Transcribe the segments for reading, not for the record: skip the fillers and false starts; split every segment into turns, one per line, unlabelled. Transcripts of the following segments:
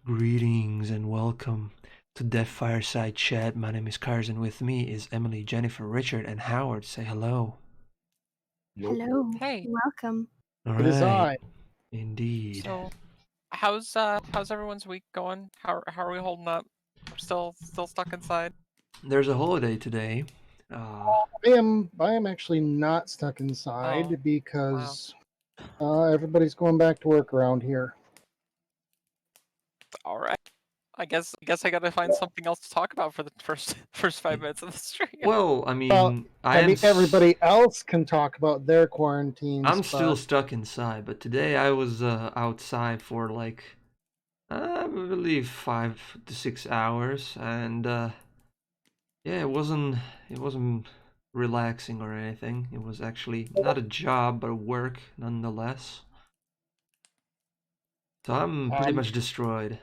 Greetings and welcome to Deaf Fireside Chat. My name is Cars and with me is Emily, Jennifer, Richard, and Howard. Say hello.
Hello.
Hey.
Welcome.
All
It is
right.
I.
Indeed.
So, how's everyone's week going? How are we holding up? We're still stuck inside.
There's a holiday today.
I am actually not stuck inside
Oh,
because everybody's going back to work around here.
all right. I guess I gotta find something else to talk about for the first 5 minutes of the stream.
Well, I mean,
Everybody else can talk about their quarantines.
I'm still stuck inside, but today I was outside for like I believe 5 to 6 hours, and yeah, it wasn't relaxing or anything. It was actually not a job, but a work nonetheless. So I'm pretty much destroyed.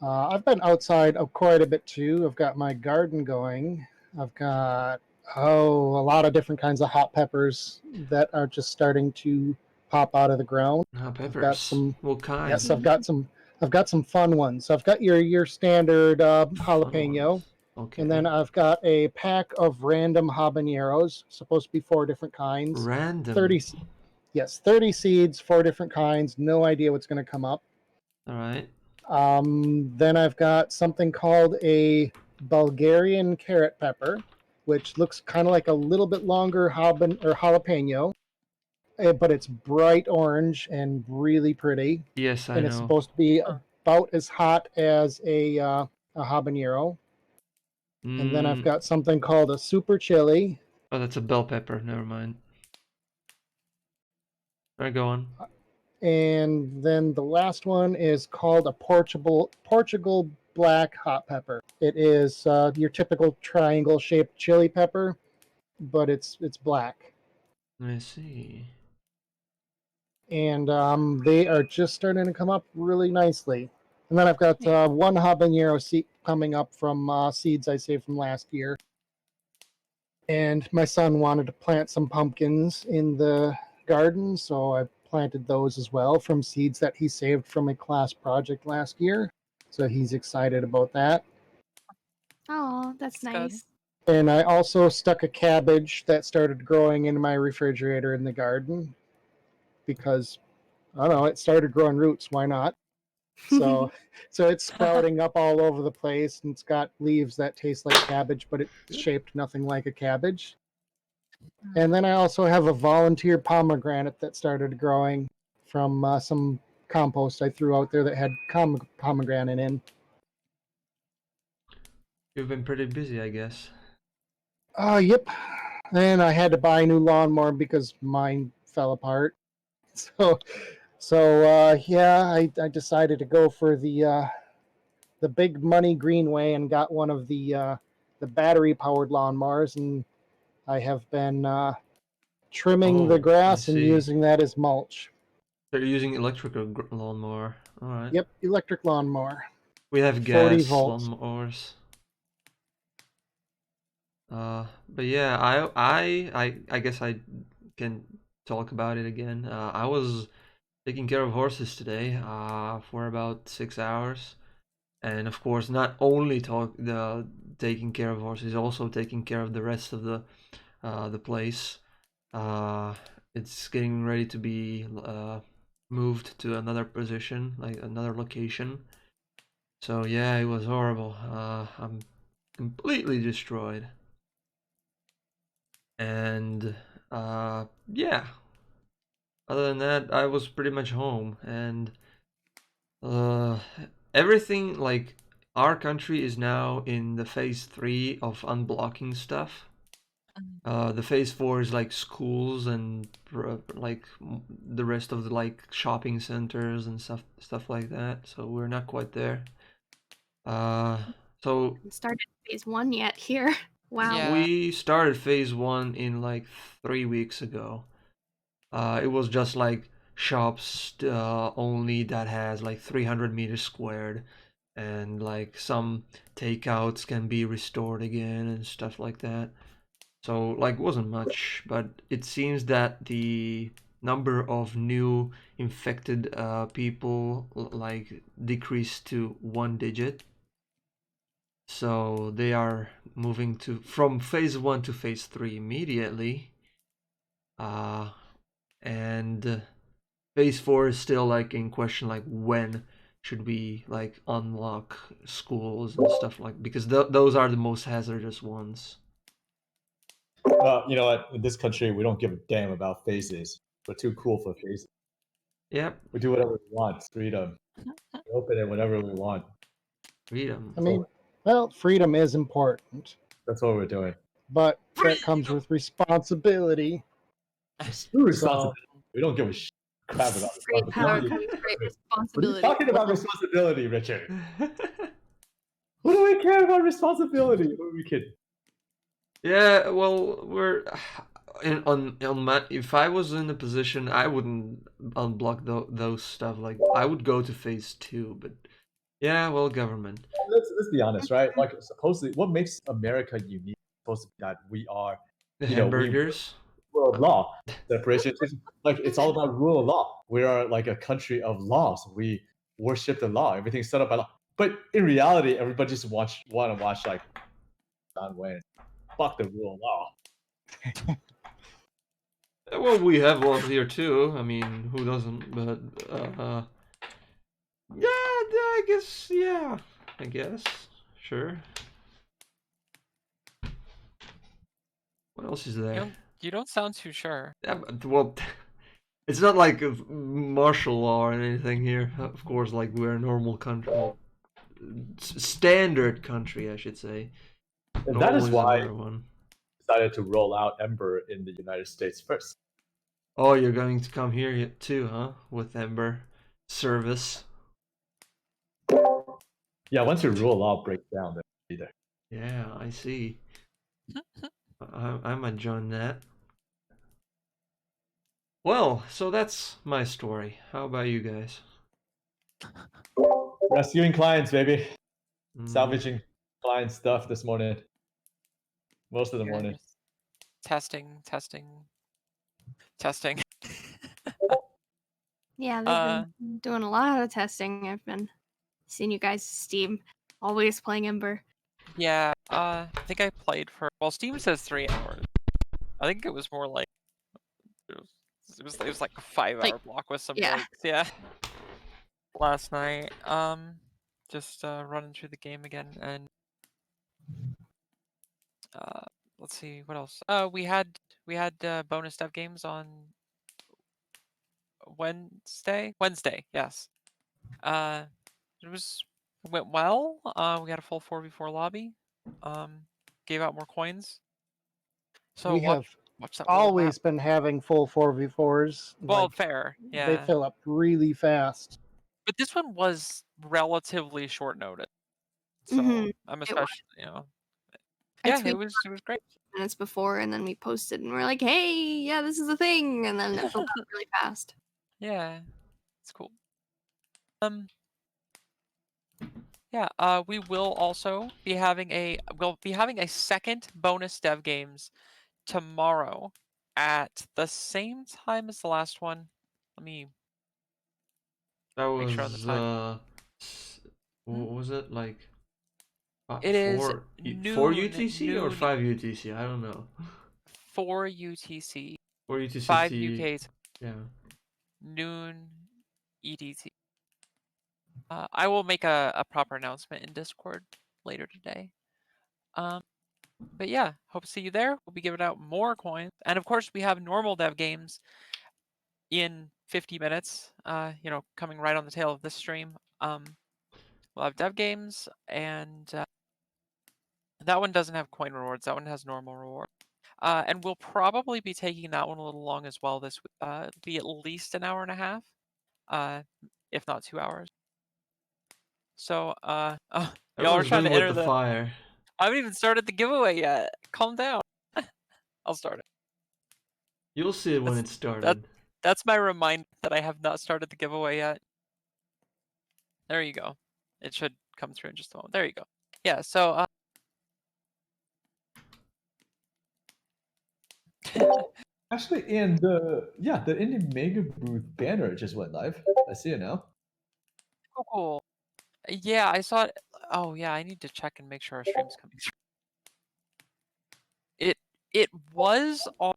I've been outside quite a bit too. I've got my garden going. I've got a lot of different kinds of hot peppers that are just starting to pop out of the ground.
Hot peppers.
I've got some.
What kind?
Yes, I've got some fun ones. So I've got your standard jalapeno.
Okay.
And then I've got a pack of random habaneros, supposed to be 4 different kinds.
Random?
30 seeds, 4 different kinds. No idea what's going to come up.
All right.
Then I've got something called a Bulgarian carrot pepper, which looks kind of like a little bit longer jalapeno, but it's bright orange and really pretty.
Yes, I know.
And it's supposed to be about as hot as a habanero. And then I've got something called a super chili.
Oh, that's a bell pepper. Never mind. All right, go on.
And then the last one is called a Portugal black hot pepper. It is your typical triangle-shaped chili pepper, but it's black.
I see.
And they are just starting to come up really nicely. And then I've got one habanero seed coming up from seeds I saved from last year. And my son wanted to plant some pumpkins in the garden, so I planted those as well from seeds that he saved from a class project last year. So he's excited about that.
Oh, that's nice.
Good. And I also stuck a cabbage that started growing in my refrigerator in the garden because, I don't know, it started growing roots. Why not? So it's sprouting up all over the place, and it's got leaves that taste like cabbage, but it's shaped nothing like a cabbage. And then I also have a volunteer pomegranate that started growing from some compost I threw out there that had pomegranate in.
You've been pretty busy, I guess.
Yep. And I had to buy a new lawnmower because mine fell apart. So yeah, I decided to go for the big money Greenway and got one of the battery powered lawnmowers, and I have been trimming the grass and using that as mulch.
So you're using electrical lawnmower. All right.
Yep, electric lawnmower.
We have gas lawnmowers. But yeah, I guess I can talk about it again. I was taking care of horses today for about 6 hours, and of course not only taking care of horses, also taking care of the rest of the place. It's getting ready to be moved to another position, like another location. So yeah, it was horrible. I'm completely destroyed. And yeah, other than that, I was pretty much home, and everything, like, our country is now in the phase 3 of unblocking stuff. The phase 4 is like schools and like the rest of the like shopping centers and stuff like that. So we're not quite there. So
started phase 1 yet here. Wow.
Yeah.
We started phase 1 in like 3 weeks ago. It was just like shops only that has like 300 meters squared, and like some takeouts can be restored again and stuff like that. So like wasn't much, but it seems that the number of new infected people like decreased to 1 digit. So they are moving from phase 1 to phase 3 immediately. And phase 4 is still like in question, like when should we like unlock schools and stuff like, because those are the most hazardous ones.
You know what? In this country, we don't give a damn about phases. We're too cool for phases.
Yep.
We do whatever we want. Freedom. We open it whenever we want.
Freedom.
I mean, well, freedom is important,
That's what we're doing.
but that comes with responsibility.
Screw responsibility. We don't give a crap about
Great power
responsibility.
comes great
What are you
responsibility.
talking about responsibility, Richard? Who do we care about responsibility? Who are we kidding?
Yeah, well, we're on my, if I was in a position, I wouldn't unblock those stuff. Like I would go to phase 2, but yeah, well, government.
Let's be honest, right? Like supposedly, what makes America unique? Supposed to be that we are,
The
you know,
hamburgers.
rule of law, separation. Like it's all about rule of law. We are like a country of laws. We worship the law. Everything's set up by law. But in reality, everybody just want to watch like John Wayne. Fuck the rule of law.
Well, we have laws here too. I mean, who doesn't? But yeah, I guess. Yeah, I guess. Sure. What else is there?
You don't sound too sure.
Yeah, well, it's not like a martial law or anything here. Of course, like we're a normal country, standard country, I should say.
And that is why
one.
Decided to roll out Embr in the United States first.
Oh, you're going to come here too, huh? With Embr service.
Yeah, once your rule of law breaks down, then either.
Yeah, I see. I might join that. Well, so that's my story. How about you guys?
Rescuing clients, baby. Salvaging client stuff this morning. Most of the morning.
Testing.
Yeah, they've been doing a lot of testing. I've been seeing you guys Steam, always playing Embr.
Yeah, I think I played for, well, Steam says 3 hours. I think it was more like it was like a 5-hour block with some breaks. Yeah. Last night, just running through the game again, and let's see what else. We had bonus dev games on Wednesday. Yes. It went well. We had a full 4v4 lobby. Gave out more coins. So
we have always been having full 4v4s.
Well,
like,
fair. Yeah.
They fill up really fast.
But this one was relatively short notice. So I'm especially, yeah, it was great.
Minutes before, and then we posted, and we're like, "Hey, yeah, this is a thing," and then it filled up really fast.
Yeah, it's cool. Yeah, we will also be having a second bonus dev games tomorrow at the same time as the last one. Let me
make
sure on the time.
What was it like?
It is
4
noon,
UTC or 5 UTC? I don't know.
4 UTC.
4 UTC.
5 UK.
Yeah.
Noon EDT. I will make a proper announcement in Discord later today. But yeah, hope to see you there. We'll be giving out more coins, and of course we have normal dev games in 50 minutes. Coming right on the tail of this stream. We'll have dev games, and that one doesn't have coin rewards. That one has normal rewards. And we'll probably be taking that one a little long as well this week. It'll be at least an hour and a half, if not 2 hours. So, y'all are trying to enter the
fire.
I haven't even started the giveaway yet. Calm down. I'll start it.
You'll see it when it's started.
That's my reminder that I have not started the giveaway yet. There you go. It should come through in just a moment. There you go. Yeah, so
Actually, and the Indie Mega Booth banner just went live. I see it now.
Oh, cool. Yeah, I saw it. Oh yeah, I need to check and make sure our stream's coming through. It was on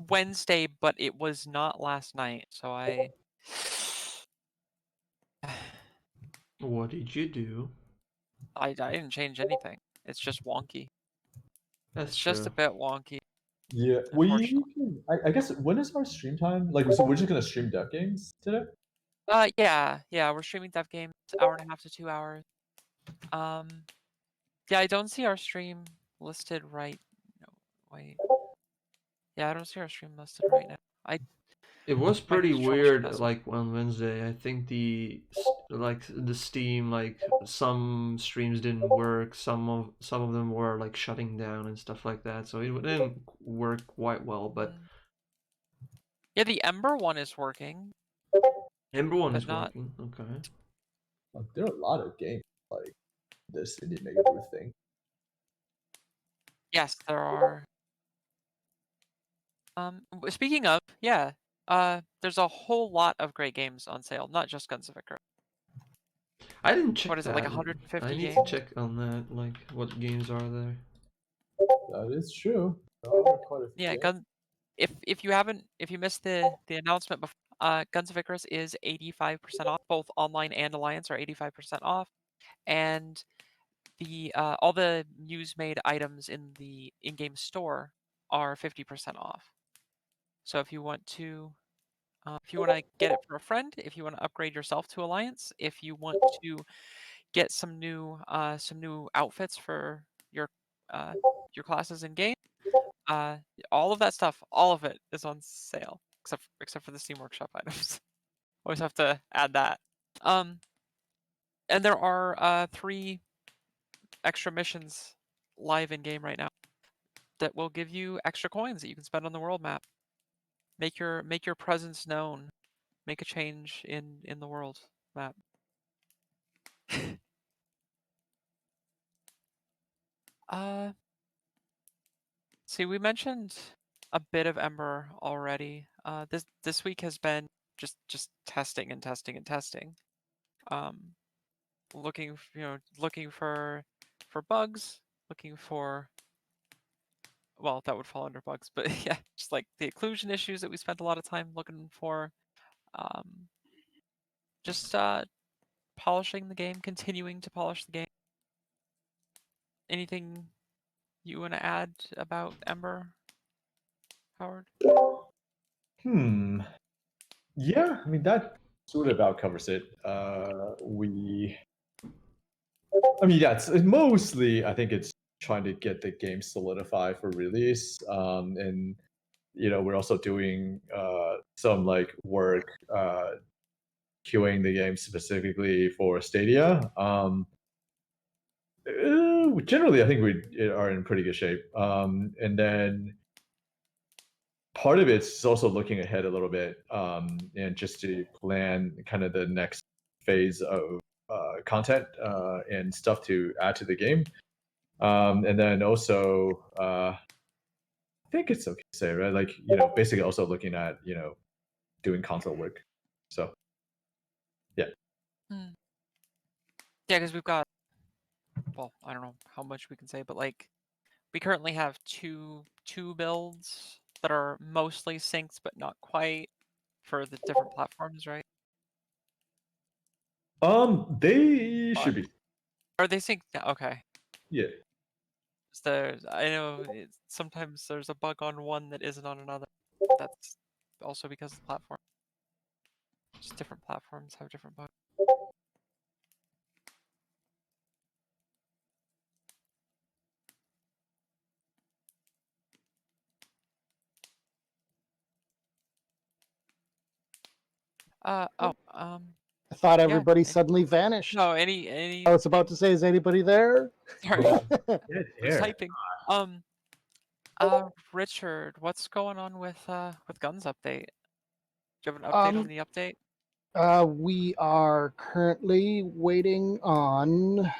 Wednesday, but it was not last night. So I
What did you do?
I didn't change anything. It's just wonky.
That's
It's just a
true.
bit wonky.
Yeah,
Unfortunately.
I guess when is our stream time? Like, so we're just gonna stream dev games today?
Yeah, we're streaming dev games, hour and a half to 2 hours. Yeah, I don't see our stream listed right. No, wait. Yeah, I don't see our stream listed right now.
It was
Might
pretty
need to troubleshoot
weird,
that.
like on Wednesday. I think the Steam, like some streams didn't work. Some of them were like shutting down and stuff like that. So it didn't work quite well. But
Yeah, the Embr one is working.
Embr one
but
is
not.
working. Okay.
Like, there are a lot of games like this Indie Mega Booth thing.
Yes, there are. Speaking of, yeah, there's a whole lot of great games on sale, not just Guns of Icarus.
I didn't check
What is it,
that.
like 150
I need
games?
to check on that. Like, what games are there?
That is true. There are quite a few
Yeah,
games.
if you missed the announcement before, Guns of Icarus is 85% off. Both online and Alliance are 85% off, and the all the news-made items in the in-game store are 50% off. So if you want to get it for a friend, if you want to upgrade yourself to Alliance, if you want to get some new outfits for your classes in game, all of that stuff, all of it is on sale except for the Steam Workshop items. Always have to add that. And there are 3 extra missions live in game right now that will give you extra coins that you can spend on the world map. Make your presence known. Make a change in the world map. See, we mentioned a bit of Embr already. This week has been just testing and testing and testing. Looking for bugs, looking for, well, that would fall under bugs, but yeah, just like the occlusion issues that we spent a lot of time looking for. Just polishing the game, continuing to polish the game. Anything you want to add about Embr, Howard?
Yeah, I mean that sort of about covers it. It's mostly, I think it's trying to get the game solidified for release, and we're also doing some like work queuing the game specifically for Stadia. Generally, I think we are in pretty good shape. And then part of it's also looking ahead a little bit, and just to plan kind of the next phase of content and stuff to add to the game. And then also, I think it's okay to say, right? Like, basically also looking at, doing console work. So, yeah.
Yeah, because we've got, well, I don't know how much we can say, but like we currently have two builds that are mostly synced but not quite for the different platforms, right?
They should be.
Are they synced? Okay.
Yeah.
I know sometimes there's a bug on one that isn't on another. That's also because of the platform. Just different platforms have different bugs.
I thought everybody suddenly vanished.
No, any.
I was about to say, is anybody there?
Sorry,
Who's
typing. Richard, what's going on with Guns update? Do you have an update on the update?
We are currently waiting on, I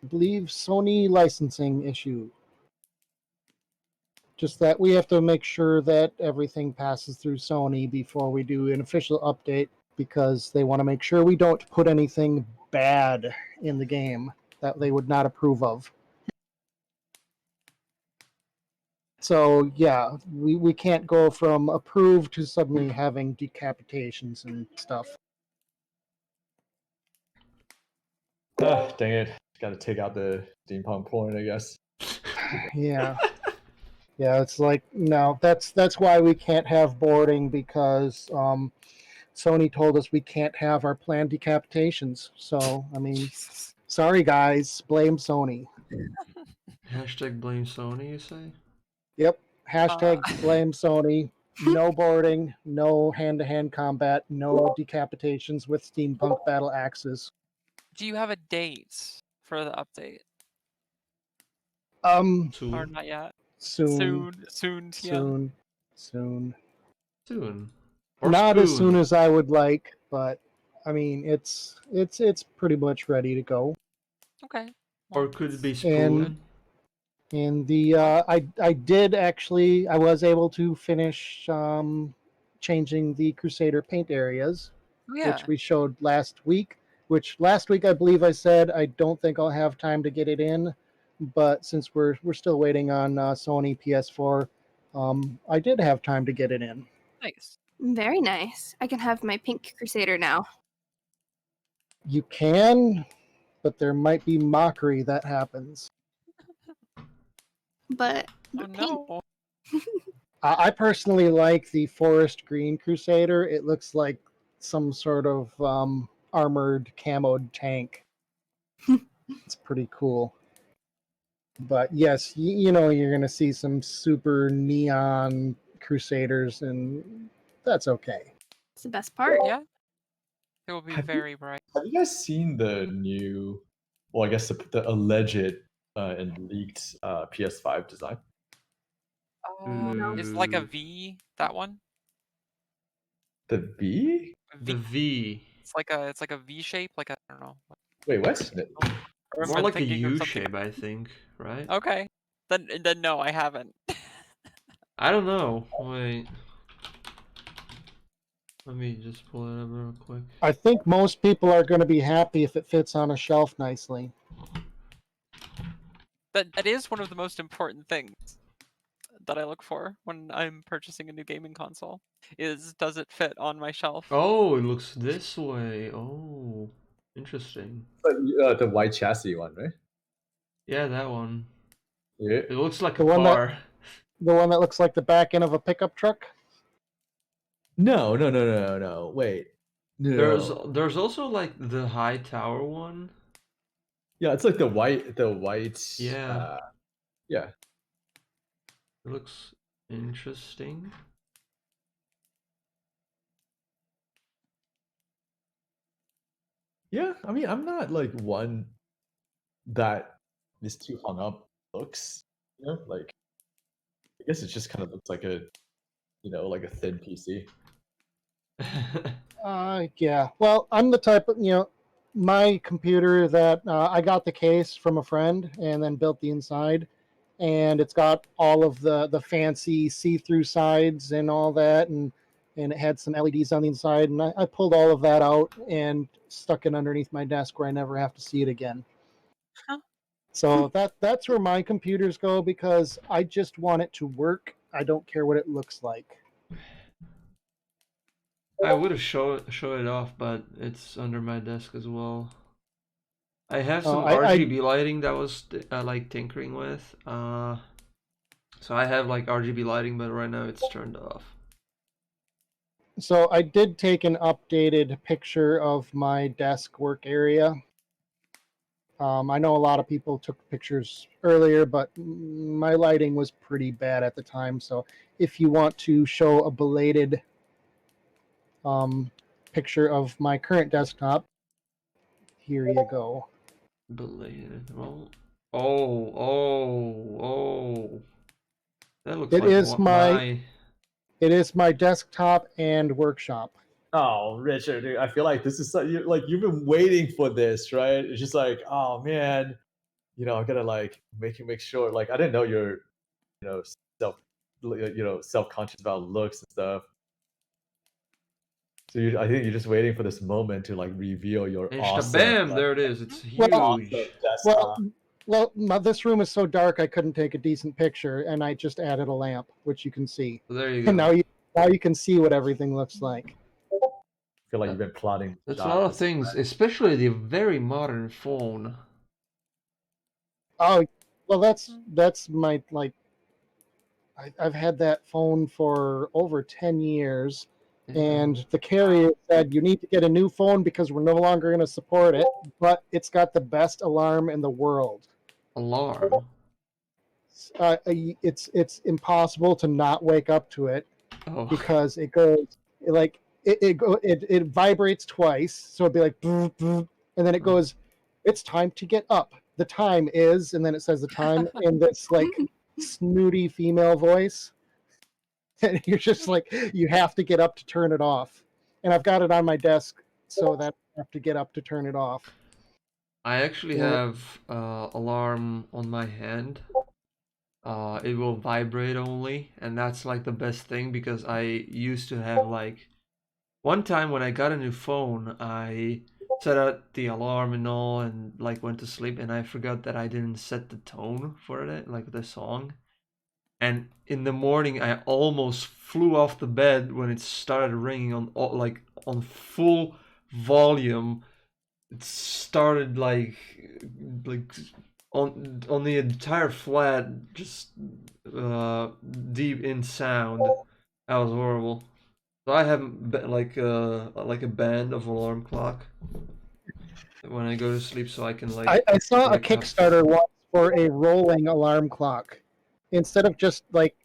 believe, Sony licensing issue. Just that we have to make sure that everything passes through Sony before we do an official update, because they want to make sure we don't put anything bad in the game that they would not approve of. So yeah, we can't go from approved to suddenly having decapitations and stuff.
Dang it. Got to take out the steampunk porn, I guess.
Yeah. Yeah, it's like, no, that's why we can't have boarding, because Sony told us we can't have our planned decapitations. So, I mean,
Jesus.
sorry guys, blame Sony.
Hashtag blame Sony, you say?
Yep. Hashtag blame Sony. No boarding, no hand-to-hand combat, no decapitations with steampunk battle axes.
Do you have a date for the update? Or
Soon.
not yet?
Soon.
Soon.
Soon.
Or
Not as
spoon.
soon as I would like, but I mean, it's pretty much ready to go.
Okay.
Or could it be
And-
spoon?
And the I was able to finish changing the Crusader Paint areas,
Oh, yeah.
which we showed last week. Which last week I believe I said I don't think I'll have time to get it in, but since we're still waiting on Sony PS4, I did have time to get it in.
Nice.
Very nice. I can have my pink Crusader now.
You can, but there might be mockery that happens.
But
Oh
pink.
no.
I personally like the forest green Crusader. It looks like some sort of armored camoed tank. It's pretty cool. But yes, you know you're going to see some super neon Crusaders, and that's okay.
It's the best part.
Yeah. It will be
Have you-
very bright.
Have you guys seen the new, well, I guess the alleged and leaked PS5 design?
It's like a V, that one?
The V?
The V.
It's like a V shape, like I don't know.
Wait, what?
Or am
More
I
like a
thinking of
U
something-
shape, I think, right?
Okay. Then no, I haven't.
I don't know. Wait. Let me just pull it up real quick.
I think most people are going to be happy if it fits on a shelf nicely.
That is one of the most important things that I look for when I'm purchasing a new gaming console. Is does it fit on my shelf?
Oh, it looks this way. Oh, interesting.
The white chassis one, right?
Yeah, that one.
Yeah.
It looks like
The
a
one that-
car.
The one that looks like the back end of a pickup truck?
No. Wait. No.
There's also like the high tower one.
Yeah, it's like the white.
Yeah.
Yeah.
It looks interesting.
Yeah, I mean, I'm not like one that is too hung up looks. You know, like I guess it just kind of looks like a, like a thin PC.
Yeah. Well, I'm the type of, my computer that I got the case from a friend and then built the inside, and it's got all of the fancy see-through sides and all that, and it had some LEDs on the inside, and I pulled all of that out and stuck it underneath my desk where I never have to see it again.
Huh.
So that's where my computers go, because I just want it to work. I don't care what it looks like.
I would have show it off, but it's under my desk as well. I have some RGB lighting that was like tinkering with. So I have like RGB lighting, but right now it's turned off.
So I did take an updated picture of my desk work area. I know a lot of people took pictures earlier, but my lighting was pretty bad at the time. So if you want to show a belated picture of my current desktop, here you go.
Belated. Well, oh. That looks
It
like
is It is my desktop and workshop.
Oh, Richard, dude, I feel like this is like you've been waiting for this, right? It's just like, oh man, I'm gonna like make sure. Like, I didn't know you're, self self-conscious about looks and stuff. So I think you're just waiting for this moment to like reveal your
And
awesome.
bam, there it is. It's huge.
This room is so dark I couldn't take a decent picture, and I just added a lamp, which you can see.
So there you go.
And now you can see what everything looks like.
I feel like you've been plotting.
That's a lot of things, especially the very modern phone.
Oh, well, that's my like. I've had that phone for over 10 years, and the carrier said you need to get a new phone because we're no longer going to support it, but it's got the best alarm in the world.
Alarm?
It's impossible to not wake up to it because it goes it vibrates twice, so it'd be like, and then it goes, it's time to get up. The time is, and then it says the time in this like snooty female voice, and you're just like, you have to get up to turn it off. And I've got it on my desk so that I have to get up to turn it off.
I actually have alarm on my hand. It will vibrate only, and that's like the best thing because I used to have like one time when I got a new phone, I set out the alarm and all and like went to sleep, and I forgot that I didn't set the tone for it, like the song. And in the morning I almost flew off the bed when it started ringing on full volume. It started like on the entire flat, just deep in sound. That was horrible. So I have like a band of alarm clock when I go to sleep, so I can like.
I saw a Kickstarter once for a rolling alarm clock. Instead of just like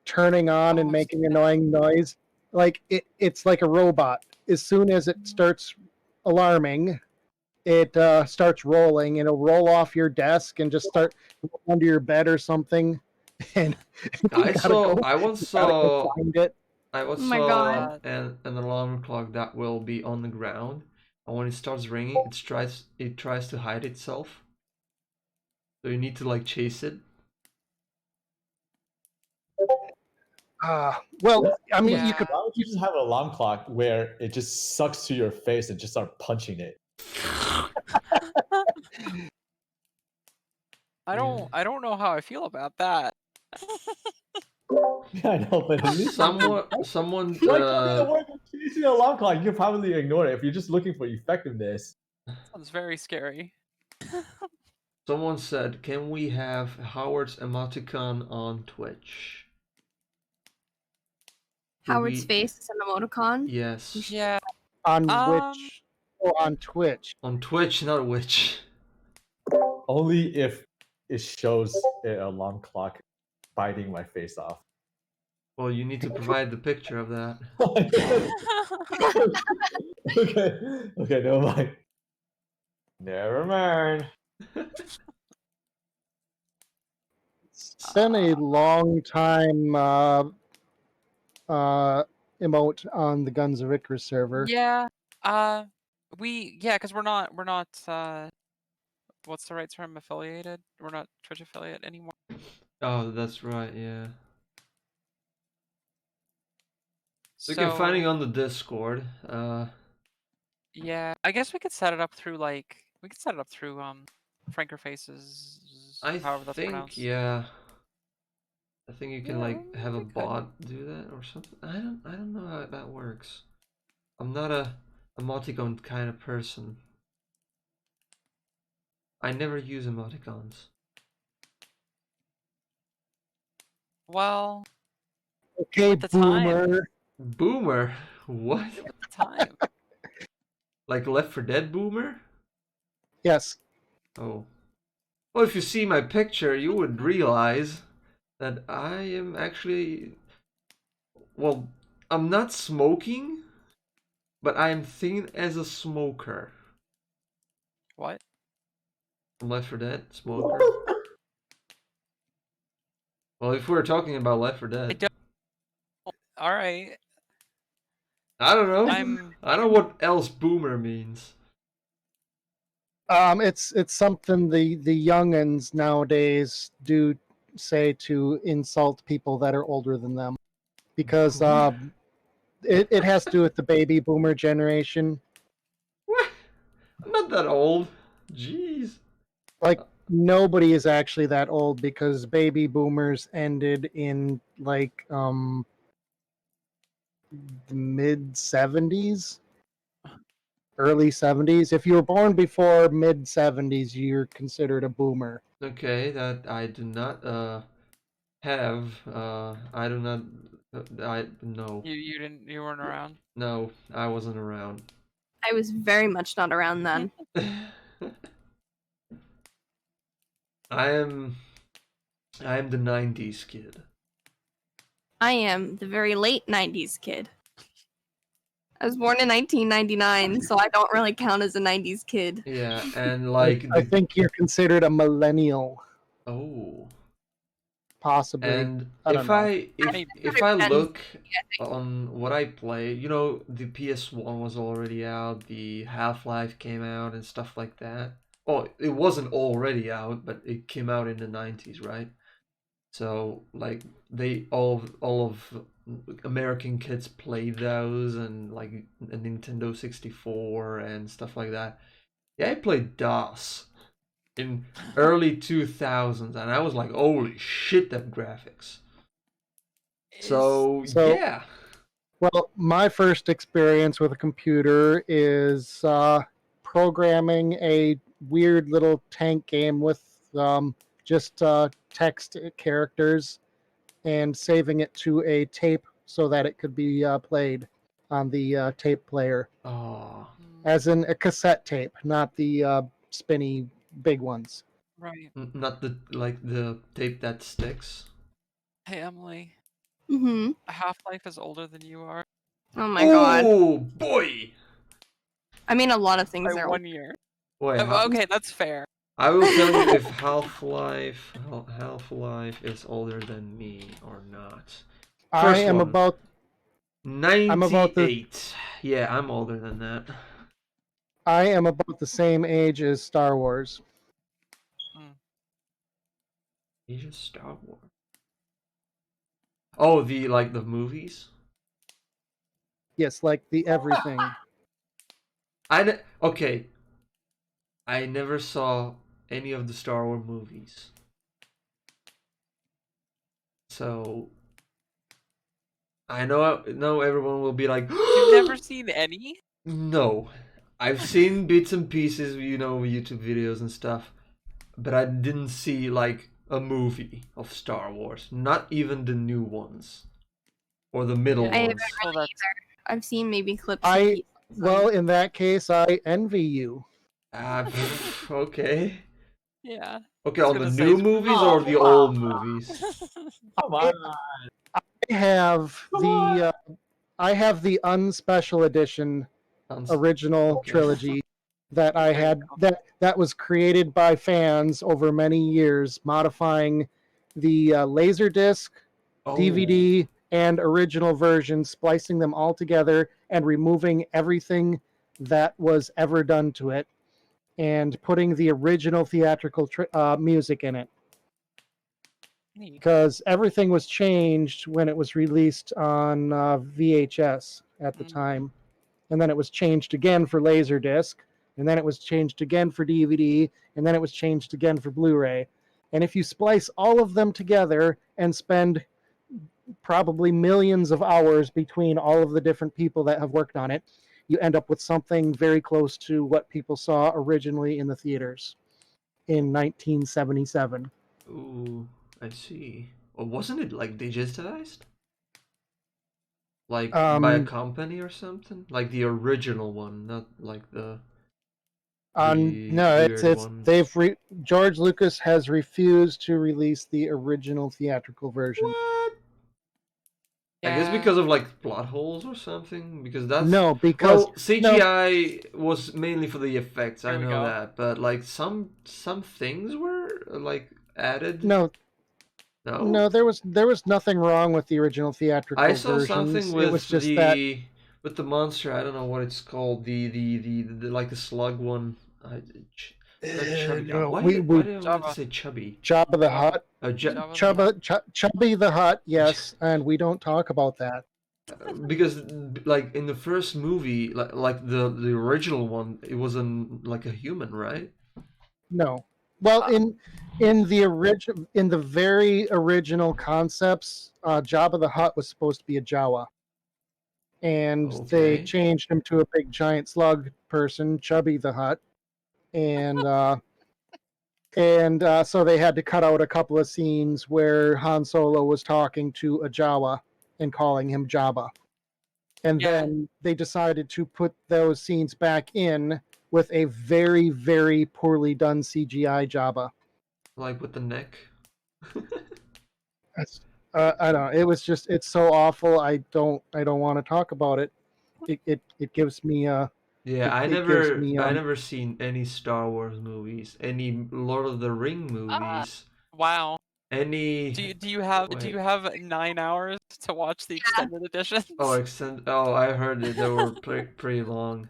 turning on and making annoying noise, like it's like a robot. As soon as it starts alarming, it starts rolling, and it'll roll off your desk and just start under your bed or something. And
I once saw
God.
an alarm clock that will be on the ground, and when it starts ringing, it tries to hide itself. So you need to like chase it.
Well, I mean, you could.
Why don't you just have an alarm clock where it just sucks to your face and just start punching it?
I don't know how I feel about that.
I know, but at least
someone
chasing an alarm clock, you can probably ignore it if you're just looking for effectiveness.
Sounds very scary.
Someone said, "Can we have Howard's emoticon on Twitch?"
Howard's face is an emoticon?
Yes.
Yeah.
On which? Oh, on Twitch.
On Twitch, not Witch.
Only if it shows an alarm clock biting my face off.
Well, you need to provide the picture of that.
Okay, never mind. Never mind.
It's been a long time emote on the Guns of Icarus server.
Yeah. Because we're not what's the right term, affiliated? We're not Twitch affiliate anymore.
Oh, that's right, yeah. So you can find it on the Discord.
Yeah, I guess we could set it up through Frankerface's. However that's pronounced.
Yeah. I think you can like have a bot do that or something. I don't know how that works. I'm not a emoticon kind of person. I never use emoticons.
Well,
okay, boomer.
Boomer? What?
The time.
Like Left 4 Dead boomer?
Yes.
Oh. Well, if you see my picture, you would realize that I am actually... Well, I'm not smoking, but I am thin as a smoker.
What?
I'm Left 4 Dead smoker. Well, if we're talking about Left 4 Dead...
Alright.
I don't know. I don't know what else boomer means.
It's something the youngins nowadays do say to insult people that are older than them, because it has to do with the baby boomer generation.
What? I'm not that old. Jeez.
Like, nobody is actually that old, because baby boomers ended in like the mid 70s, early 70s. If you were born before mid 70s, you're considered a boomer.
Okay, that I do not have. I do not. I no.
You weren't around.
No, I wasn't around.
I was very much not around then.
I am the 90s kid.
I am the very late 90s kid. I was born in 1999, so I don't really count as a 90s kid.
Yeah, and like
I think you're considered a millennial,
oh.
possibly.
And
I don't know.
if I look
Yeah,
on what I played, you know, the PS1 was already out, the Half-Life came out and stuff like that. Oh, it wasn't already out, but it came out in the 90s, right? So like they all of American kids played those, and like a Nintendo 64 and stuff like that. Yeah, I played DOS in early 2000s, and I was like, holy shit, that graphics. So yeah.
Well, my first experience with a computer is programming a weird little tank game with just text characters and saving it to a tape so that it could be played on the tape player,
Oh,
as in a cassette tape, not the spinny big ones.
Right.
not the tape that sticks.
Hey Emily,
Mm-hmm.
Half-Life is older than you are
Oh my god.
Oh boy.
I mean, a lot of things
by
are.
1 year.
Wait,
Okay, that's fair.
I will tell you if Half-Life is older than me or not.
I am
one.
about
98. Yeah, I'm older than that.
I am about the same age as Star Wars.
Age of Star Wars. Oh, the movies?
Yes, like the everything.
Okay. I never saw any of the Star Wars movies. So I know everyone will be like,
You've never seen any?
No. I've seen bits and pieces, you know, YouTube videos and stuff, but I didn't see like a movie of Star Wars. Not even the new ones. Or the middle
I haven't
ones.
really either. I've seen maybe clips.
Well, in that case, I envy you.
Okay.
Yeah.
Okay, on the new movies or the old movies?
Come on.
I have the unspecial edition original trilogy that I had that was created by fans over many years, modifying the Laserdisc, DVD, and original version, splicing them all together and removing everything that was ever done to it, and putting the original theatrical music in it. Because everything was changed when it was released on VHS at the time. And then it was changed again for Laserdisc. And then it was changed again for DVD. And then it was changed again for Blu-ray. And if you splice all of them together and spend probably millions of hours between all of the different people that have worked on it, you end up with something very close to what people saw originally in the theaters in 1977.
Ooh, I see. Or wasn't it like digitized? Like by a company or something? Like the original one, not like the
no, George Lucas has refused to release the original theatrical version.
What? I guess because of like plot holes or something. Because that's CGI was mainly for the effects. I know that, but like some things were like added.
No, there was nothing wrong with the original theatrical
I saw
versions.
something with
it was just that
with the monster. I don't know what it's called. The like the slug one. That chubby.
no,
Why
we
did I want to
Java.
say chubby?
Jabba the
Java.
Hutt,
Java the Hutt.
Chubby the Hutt, yes, and we don't talk about that.
Because like in the first movie, like the original one, it was like a human, right?
No, well, in the very original concepts, Jabba the Hutt was supposed to be a Jawa, and they
Okay.
changed him to a big giant slug person, Chubby the Hutt, and so they had to cut out a couple of scenes where Han Solo was talking to a Jawa and calling him Jabba. And
Yeah.
then they decided to put those scenes back in with a very, very poorly done CGI Jabba.
Like with the neck.
I don't know. It was just, it's so awful. I don't want to talk about it. It gives me
Yeah,
it gives me
I never seen any Star Wars movies, any Lord of the Ring movies,
Wow.
any.
Do you have
Wait.
9 hours to watch the extended editions?
Oh, I heard that they were pretty long.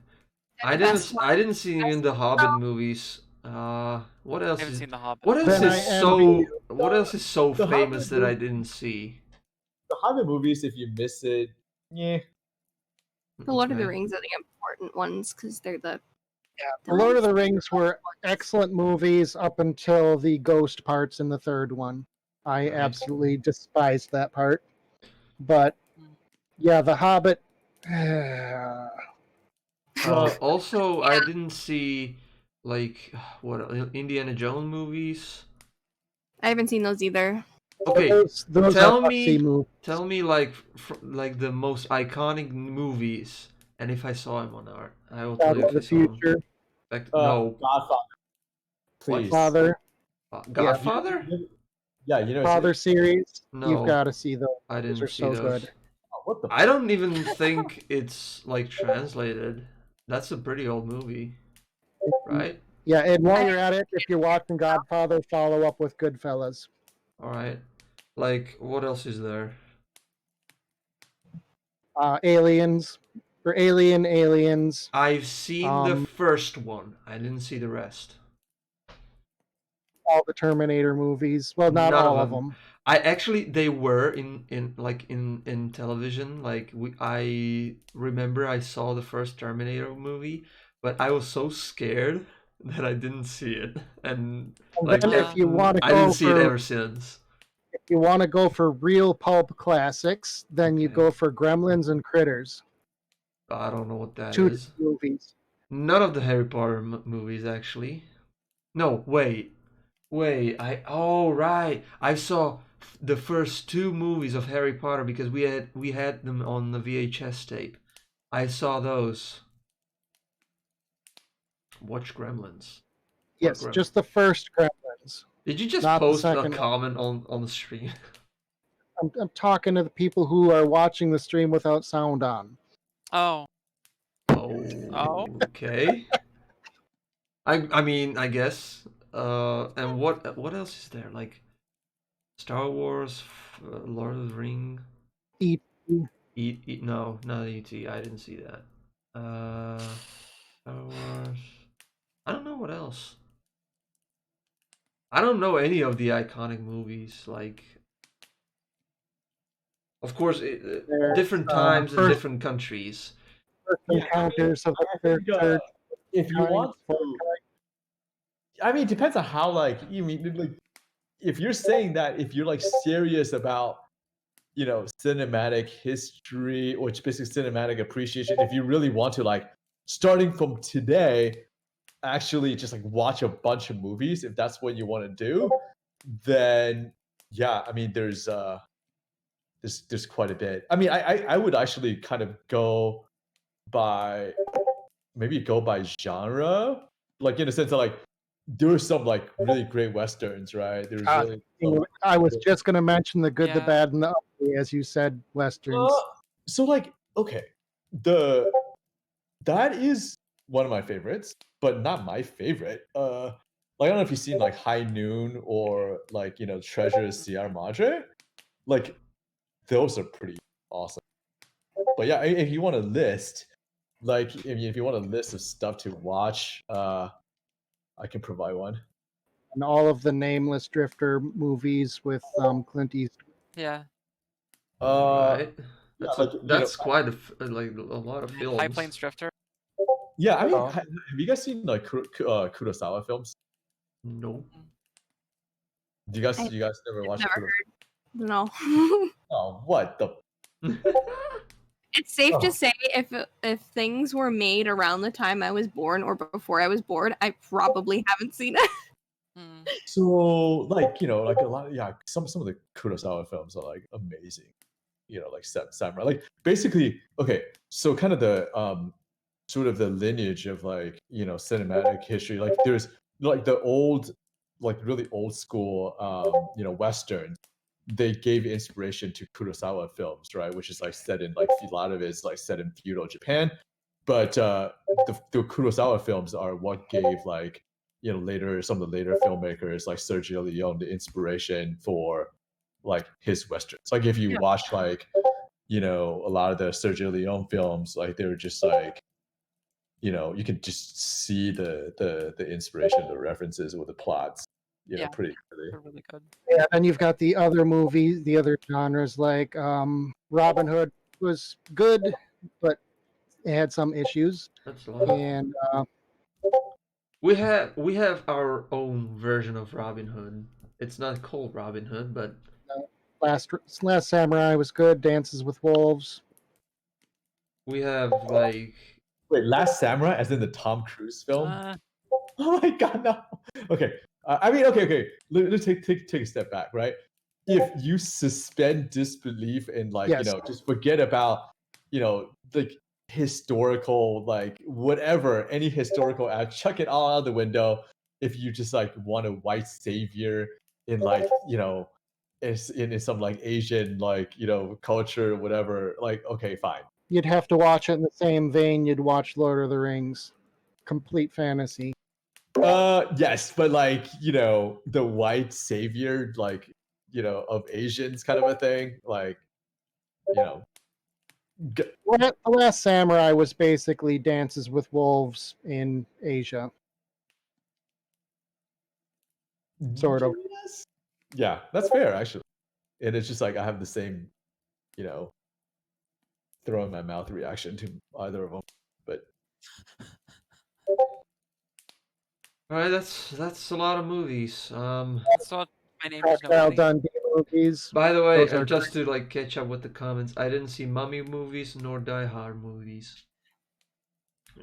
They're the best
I didn't see
ones.
even the Hobbit movies. What
I
else
haven't
is
seen The Hobbit.
what else
Then I
is
envy you.
what else is so
The
famous
Hobbit
that I
movie-
didn't see?
The Hobbit movies, if you miss it, yeah.
The Lord of the
Okay.
Rings are the important ones because they're the
The Lord of the Rings were excellent movies up until the ghost parts in the third one. I
Right.
absolutely despised that part. But yeah, The Hobbit.
Also, I didn't see like what Indiana Jones movies.
I haven't seen those either.
Okay,
those
tell
are must-see
me
movies.
tell me like like the most iconic movies, and if I saw him on art, I will tell
Back
you
to
if I
the
saw him.
Future,
No,
Godfather.
What?
Please.
Father,
Godfather?
Yeah, you know.
Father series. You've
No,
got to see those.
I
Those
didn't
are
see
so
those.
good.
Oh, what the?
I don't even think it's like translated. That's a pretty old movie, right?
Yeah, and while you're at it, if you're watching Godfather, follow up with Goodfellas.
All right. Like, what else is there?
Aliens, or Aliens.
I've seen the
Um,
first one. I didn't see the rest.
all the Terminator movies. Well, not
None of
all of
them.
them.
I actually they were in television. Like I remember I saw the first Terminator movie, but I was so scared that I didn't see it, and
And
like
then if you want to
I didn't
go
see it
for
ever since.
real pulp classics, then you
Okay.
go for Gremlins and Critters.
I don't know what that
Two
is.
movies.
None of the Harry Potter movies actually. No, wait. Oh right. I saw the first two movies of Harry Potter because we had them on the VHS tape. I saw those. Watch Gremlins. What
Yes, just the first Gremlins.
Did you just
not the
post a
second one.
comment on the stream?
I'm talking to the people who are watching the stream without sound on.
Oh.
Oh. Okay. I mean I guess. And what else is there? Like Star Wars, Lord of the Ring.
E.
No, not E.T. I didn't see that. Star Wars. I don't know what else. I don't know any of the iconic movies. Like, of course, different times and
First
different countries.
Encounters of the
I think,
third
if you
kind,
want
fourth
to, I mean, it depends on how like you mean like if you're saying that if you're like serious about cinematic history or basically cinematic appreciation, if you really want to like starting from today actually just like watch a bunch of movies, if that's what you want to do, then yeah, I mean there's quite a bit. I mean I would actually kind of go by genre, like in a sense of like there's some like really great westerns, right? There's really
I was just going to mention the good, the
Yeah.
bad, and the ugly, as you said, westerns.
so like okay, that is one of my favorites, but not my favorite. Like I don't know if you've seen like High Noon or like Treasure of Sierra Madre. Like those are pretty awesome. But yeah, if you want a list, like if you want a list of stuff to watch, I I can provide one.
And all of the Nameless Drifter movies with Clint Eastwood.
Yeah.
Right.
Yeah,
That's
like,
that's quite like a lot of
High
films.
Plains Drifter.
yeah. I mean,
Oh.
have you guys seen like Kurosawa films?
No.
Do you guys
I've
never watched
never
Kurosawa?
No.
Oh, what the?
It's safe to
Oh.
say if things were made around the time I was born or before I was born, I probably haven't seen it.
Mm.
So like like a lot of some of the Kurosawa films are like amazing. Like samurai. Like basically, okay. So kind of the sort of the lineage of like cinematic history. Like there's like the old, like really old school westerns. They gave inspiration to Kurosawa films, right? Which is like set in like a lot of it is like set in feudal Japan. But the Kurosawa films are what gave like later some of the later filmmakers like Sergio Leone the inspiration for like his westerns. Like if you
Yeah.
watch like a lot of the Sergio Leone films, like they were just like you can just see the inspiration, the references with the plots,
Yeah.
pretty clearly.
They're really good.
Yeah, and you've got the other movies, the other genres like Robin Hood was good, but it had some issues.
That's a lot.
And
We have our own version of Robin Hood. It's not called Robin Hood, but
Last Samurai was good. Dances with Wolves.
we have like
Wait, Last Samurai, as in the Tom Cruise film? Oh my god, no. Okay, I mean, okay. Let's take a step back, right? If you suspend disbelief and like
Yes.
just forget about like historical like whatever any historical act, chuck it all out the window. If you just like want a white savior in like in some like Asian like culture whatever, like okay fine.
You'd have to watch it in the same vein you'd watch Lord of the Rings. Complete fantasy.
Yes, but like the white savior like of Asians kind of a thing, like g-
The Last Samurai was basically Dances with Wolves in Asia. Sort of.
yes. Yeah, that's fair actually. And it's just like I have the same throw in my mouth reaction to either of them, but
all right. That's a lot of movies.
That's what my name is
Crocodile
nobody.
Dundee movies.
By the way,
Those are
just to like catch up with the comments, I didn't see Mummy movies nor Die Hard movies.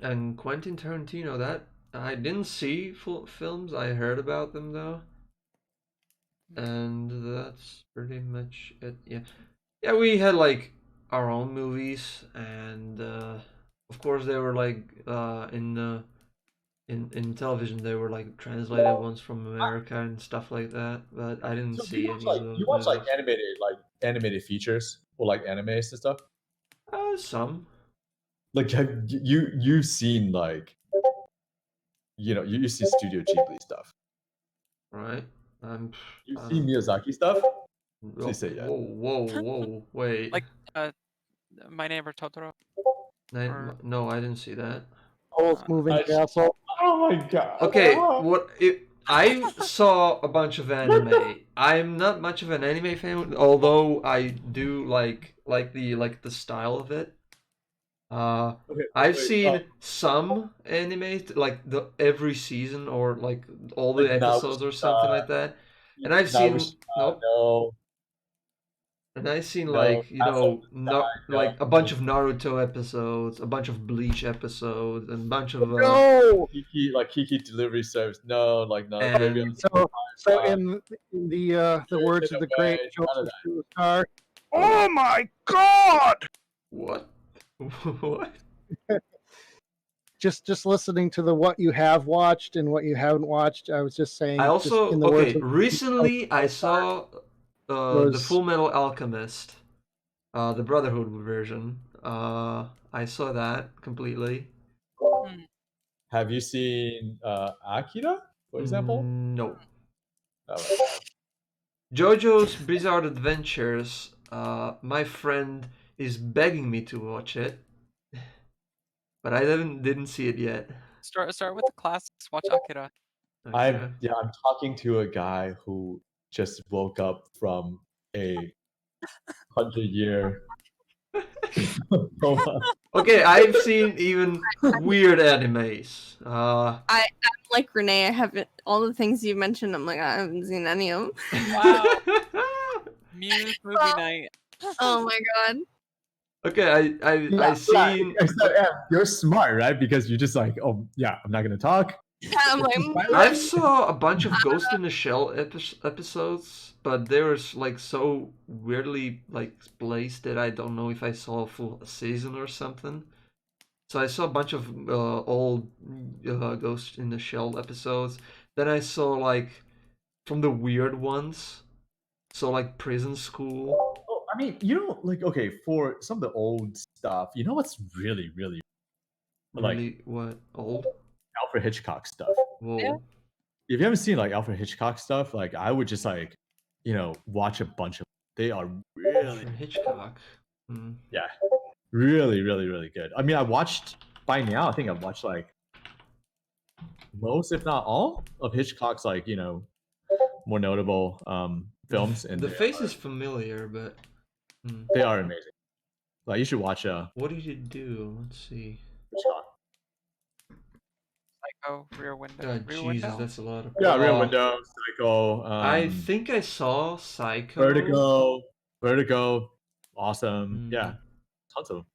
And Quentin Tarantino, that I didn't see full films. I heard about them though, and that's pretty much it. Yeah, yeah. We had like our own movies, and of course they were like in television they were like translated ones from America and stuff like that. But I didn't
so
see any of those
you watch like
movies.
animated features or like animes and stuff?
Some.
Like have you've seen like you see Studio Ghibli stuff?
Right.
You
I
see
don't-
Miyazaki stuff?
Whoa,
Please say yes.
whoa, wait.
Like My Neighbor Totoro. or-
No, I didn't see that.
Holes Moving
I-
Castle.
Oh my god.
Okay,
Oh.
I saw a bunch of anime. I'm not much of an anime fan, although I do like the style of it.
Okay,
I've
wait,
seen some anime like every season or like all the
Like
episodes or something like that. And I've seen
no,
and I've seen
no,
like
Castle of the Sky,
like a
no.
bunch of Naruto episodes, a bunch of Bleach episodes, and a bunch of
No.
Kiki delivery service. No, like no.
And-
Baby on the
So in the words of the great
none of
Joseph
that.
Joestar, oh my God!
what? What?
Just listening to the what you have watched and what you haven't watched, I was just saying.
I also
just in the words
okay.
of
Recently, I saw the
was-
Full Metal Alchemist, the Brotherhood version. I saw that completely.
Have you seen Akira, for example?
No.
Oh my God.
JoJo's Bizarre Adventures. My friend is begging me to watch it, but I didn't see it yet.
Start with the classics. Watch Akira.
Okay.
I'm talking to a guy who just woke up from a 100-year coma.
Okay, I've seen even weird animes.
I'm like Renee. I haven't all the things you mentioned. I'm like I haven't seen any of them.
Wow. Muse movie
Well-
night.
Oh my god.
Okay, I seen.
You're smart, right? Because you're just like, oh yeah, I'm not gonna talk.
I'm like,
I've saw a bunch of Ghost in the Shell episodes, but they were like so weirdly like placed that I don't know if I saw a full season or something. So I saw a bunch of old Ghost in the Shell episodes. Then I saw like from the weird ones. So like Prison School.
Oh, I mean, you know, like okay, for some of the old stuff, you know what's really, really like
Really, what old?
Alfred Hitchcock stuff.
Whoa.
Yeah.
If you haven't seen like Alfred Hitchcock stuff, like I would just like, watch a bunch of. They are really,
Alfred Hitchcock. Hmm.
really, really, really good. I mean, I watched by now. I think I've watched like most, if not all, of Hitchcock's like more notable films, and
The face is familiar, but
they are amazing. Like you should watch
what did it do? Let's see.
Hitchcock.
Psycho, Rear Window.
God,
Rear
Jesus,
Window.
that's a lot of.
Yeah, Rear
Oh,
Window, Psycho.
I think I saw Psycho.
Vertigo, awesome.
Mm.
Yeah, tons of them.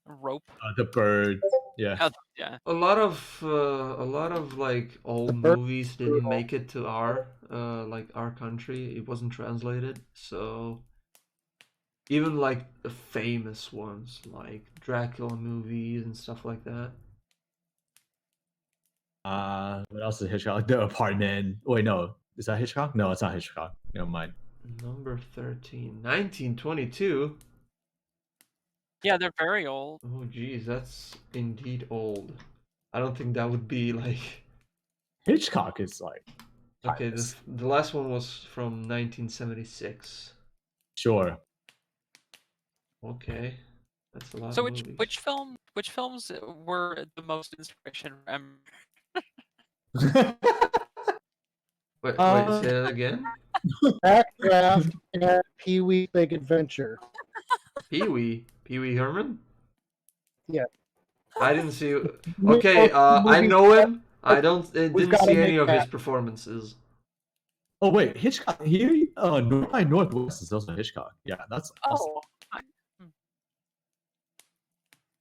Rope.
The Bird. Yeah.
Oh, yeah.
A lot of like old movies didn't make it to our our country. It wasn't translated, so even like the famous ones like Dracula movies and stuff like that.
What else is Hitchcock? The Apartment. Wait, no, is that Hitchcock? No, it's not Hitchcock. Never mind.
Number 13, 1922.
Yeah, they're very old.
Oh geez, that's indeed old. I don't think that would be like.
Hitchcock is like.
Okay,
timeless.
the last one was from 1976.
Sure.
Okay, that's a lot
So
of movies.
which films were the most inspiration from
Wait,
Um,
say that again.
Backdraft and Pee-wee Big Adventure.
Pee-wee Herman.
Yeah.
I didn't see. Okay, I know him. I didn't
gotta
see any
make
of his
that.
performances.
Oh wait, Hitchcock. Here, North by Northwest is also Hitchcock. Yeah, that's awesome.
Oh,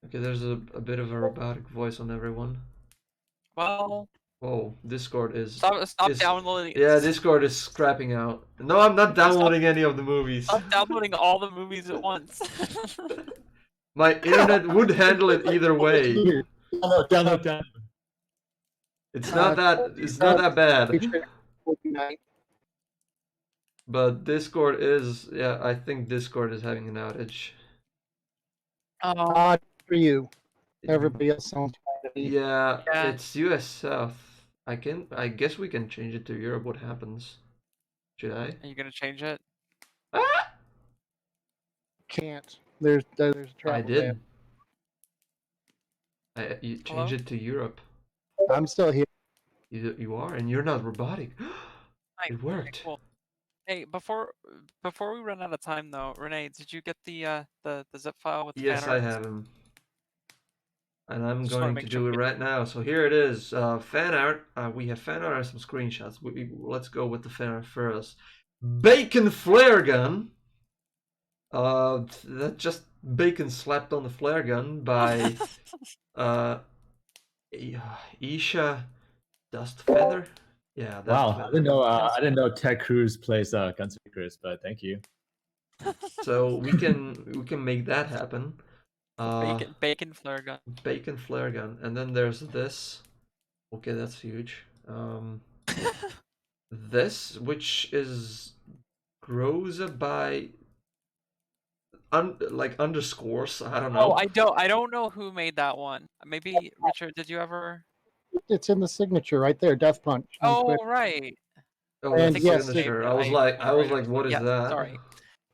Okay, there's a bit of a robotic voice on everyone.
well,
Whoa, Discord is.
stop
is-
downloading.
Yeah, Discord is scrapping out. No, I'm not downloading any of the movies.
Stop downloading all the movies at once.
My internet would handle it either way.
Download.
It's not that bad. But Discord is, yeah, I think Discord is having an outage.
Oh,
Odd for you. Everybody else sounds fine to me.
Yeah,
Yeah.
it's US South. I guess we can change it to Europe. What happens? Should I?
are you gonna change it?
Ah!
Can't. There's a travel
I
ban.
did. You
Hello?
change it to Europe.
I'm still here.
You are, and you're not robotic.
Nice,
It
okay,
worked.
cool. Hey, before we run out of time though, Renee, did you get the zip file with the
Yes,
fan
I
art?
have him. And I'm
Just wanna
going
make
to
sure
do it
we-
right now. So here it is. Fan art. We have fan art and some screenshots. Let's go with the fan art first. Bacon flare gun. That just bacon slapped on the flare gun by Isha Dust Feather. Yeah, Dust
Wow,
Feather.
I didn't know Ted Cruz plays Guns N' Chris, but thank you.
So we can make that happen.
Bacon flare gun.
Bacon flare gun, and then there's this. Okay, that's huge. This, which is grows by underscores. I don't know.
Oh, I don't know who made that one. Maybe Richard, did you ever?
It's in the signature right there. Death Punch. on
Oh,
Twitter.
right.
Oh,
And
that's
yes,
signature.
it-
I was
I-
like,
I read it.
what is
Yes,
that?
Sorry.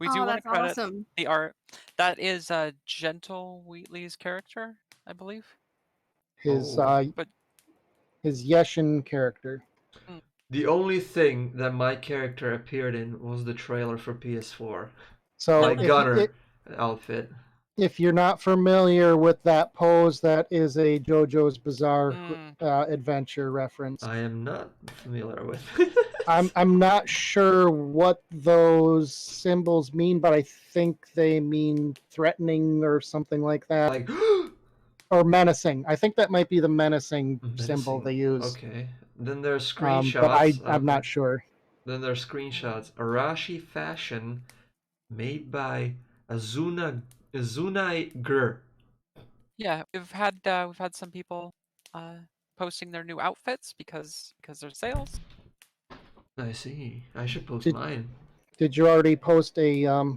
We do
Oh,
want
that's
to credit
awesome.
the art. That is Gentle Wheatley's character, I believe.
His
Oh.
But
his Yeshin character.
The only thing that my character appeared in was the trailer for PS4.
So
My
if
gunner outfit.
if you're not familiar with that pose, that is a JoJo's Bizarre Adventure reference.
I am not familiar with.
I'm not sure what those symbols mean, but I think they mean threatening or something like that,
like
or menacing. I think that might be the menacing symbol they use.
Okay. Then there's screenshots.
But I'm not sure.
Then there's screenshots. Arashi fashion made by Azunai Gur.
Yeah, we've had some people posting their new outfits because there's sales.
I see. I should post
Did-
mine.
Did you already post a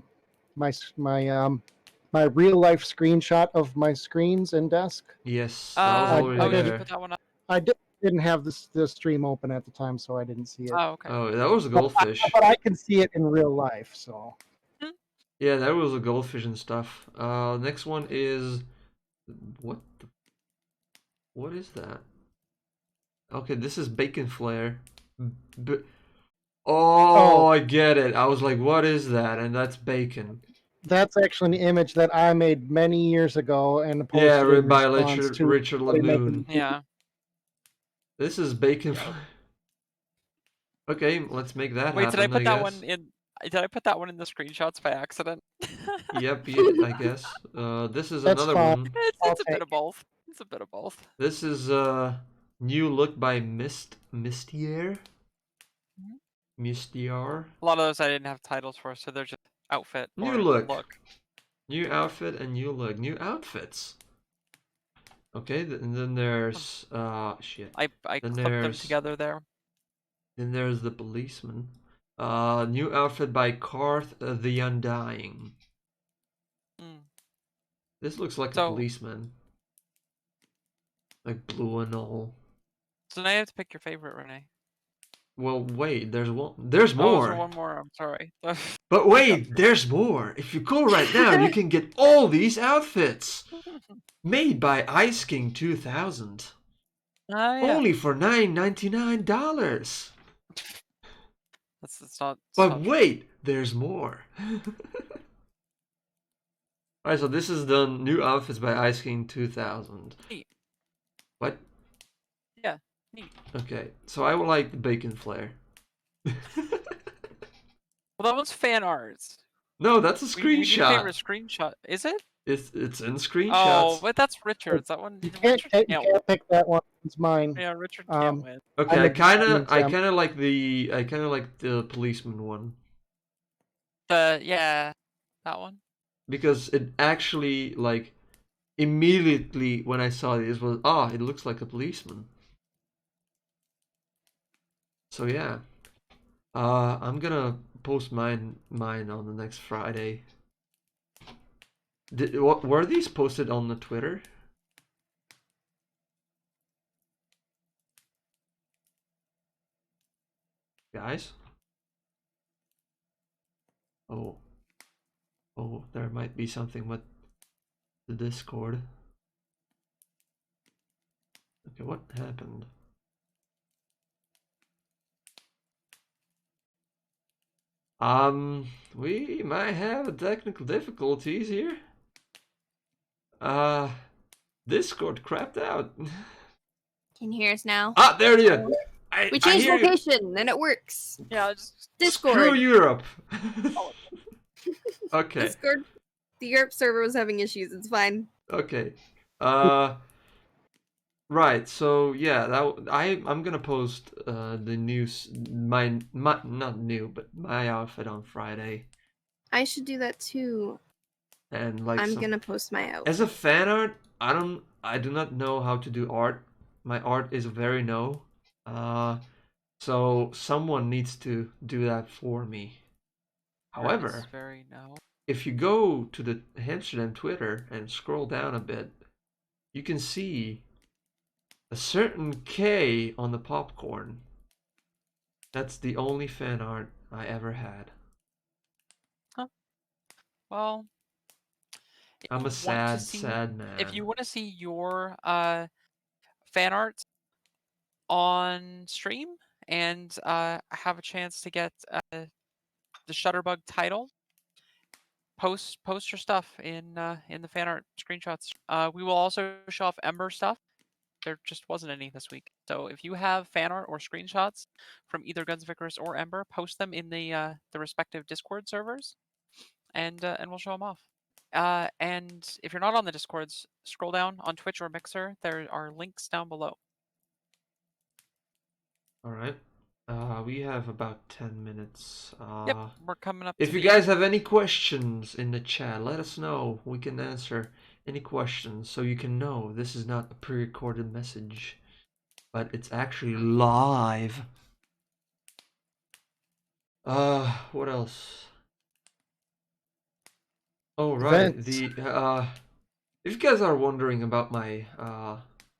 my real life screenshot of my screens and desk?
Yes, that was already
did
there.
you put that one up?
I didn't have the stream open at the time, so I didn't see it.
Oh, okay.
Oh, that was a goldfish.
But I can see it in real life, so.
Yeah, that was a goldfish and stuff. Next one is what is that? Okay, this is bacon flare. Oh, I get it. I was like, what is that? And that's bacon.
That's actually an image that I made many years ago and posted in
by
response to
Richard Lagoon.
Yeah.
This is bacon flare. Okay, let's make that
Wait,
happen.
did I put that
guess.
one in? Did I put that one in the screenshots by accident?
Yep, I guess. This is
That's
another
fine.
one.
It's a bit of both. It's a bit of both.
This is new look by Mistier. Mistiar.
A lot of those I didn't have titles for, so they're just outfit.
New
or
look. New outfit and new look. New outfits. Okay, and then there's shit.
I clipped them together there.
Then there's the policeman. New outfit by Karth the Undying. This looks like a policeman. Like blue and all.
So now you have to pick your favorite, Renee.
Well, wait, there's one. There's more.
Oh, one more. I'm sorry.
But wait, there's more. If you go right now, you can get all these outfits made by Ice King 2000.
Yeah.
Only for $9.99.
That's not.
But wait, there's more. Alright, so this is the new outfits by Ice King 2000.
Neat.
What?
Yeah, neat.
Okay, so I would like the bacon flare.
Well, that was fan art.
No, that's a screenshot.
Favorite screenshot, is it?
It's in screenshots.
Oh, but that's Richard's. That one.
You can't pick that one. It's mine.
Yeah, Richard can't win.
Okay, I kind of like the policeman one.
Yeah, that one.
Because it actually like immediately when I saw it was it looks like a policeman. So yeah, I'm gonna post mine on the next Friday. Were these posted on the Twitter? Guys? Oh, there might be something with the Discord. Okay, what happened? We might have technical difficulties here. Discord crapped out.
Can you hear us now?
There you are.
We changed location and it works.
Yeah, just
Discord.
Screw Europe. Okay.
Discord. The Europe server was having issues. It's fine.
Okay. Right. So yeah, I'm gonna post the news my not new but my outfit on Friday.
I should do that too.
And like
I'm gonna post my outfit.
As a fan art, I do not know how to do art. My art is very no. So someone needs to do that for me. However,
very no.
if you go to the Amsterdam Twitter and scroll down a bit, you can see a certain K on the popcorn. That's the only fan art I ever had.
Huh. Well,
I'm a sad man.
If you want to see your fan art on stream and have a chance to get the Shutterbug title, post your stuff in the fan art screenshots. We will also show off Embr stuff. There just wasn't any this week, so if you have fan art or screenshots from either Guns of Icarus or Embr, post them in the respective Discord servers, and we'll show them off. And if you're not on the Discords, scroll down on Twitch or Mixer. There are links down below.
All right. We have about 10 minutes.
Yep, we're coming up.
If you guys have any questions in the chat, let us know. We can answer any questions so you can know this is not a pre-recorded message, but it's actually live. What else? Oh, right.
Events.
If you guys are wondering about my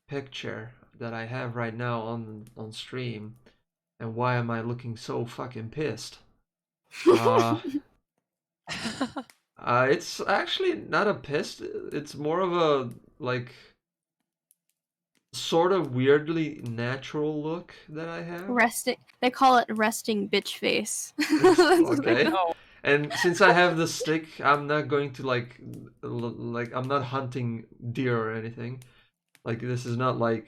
picture that I have right now on stream, and why am I looking so fucking pissed? It's actually not a pissed. It's more of a like sort of weirdly natural look that I have.
Resting. They call it resting bitch face.
Okay.
Oh,
And since I have the stick, I'm not going to like I'm not hunting deer or anything. Like this is not like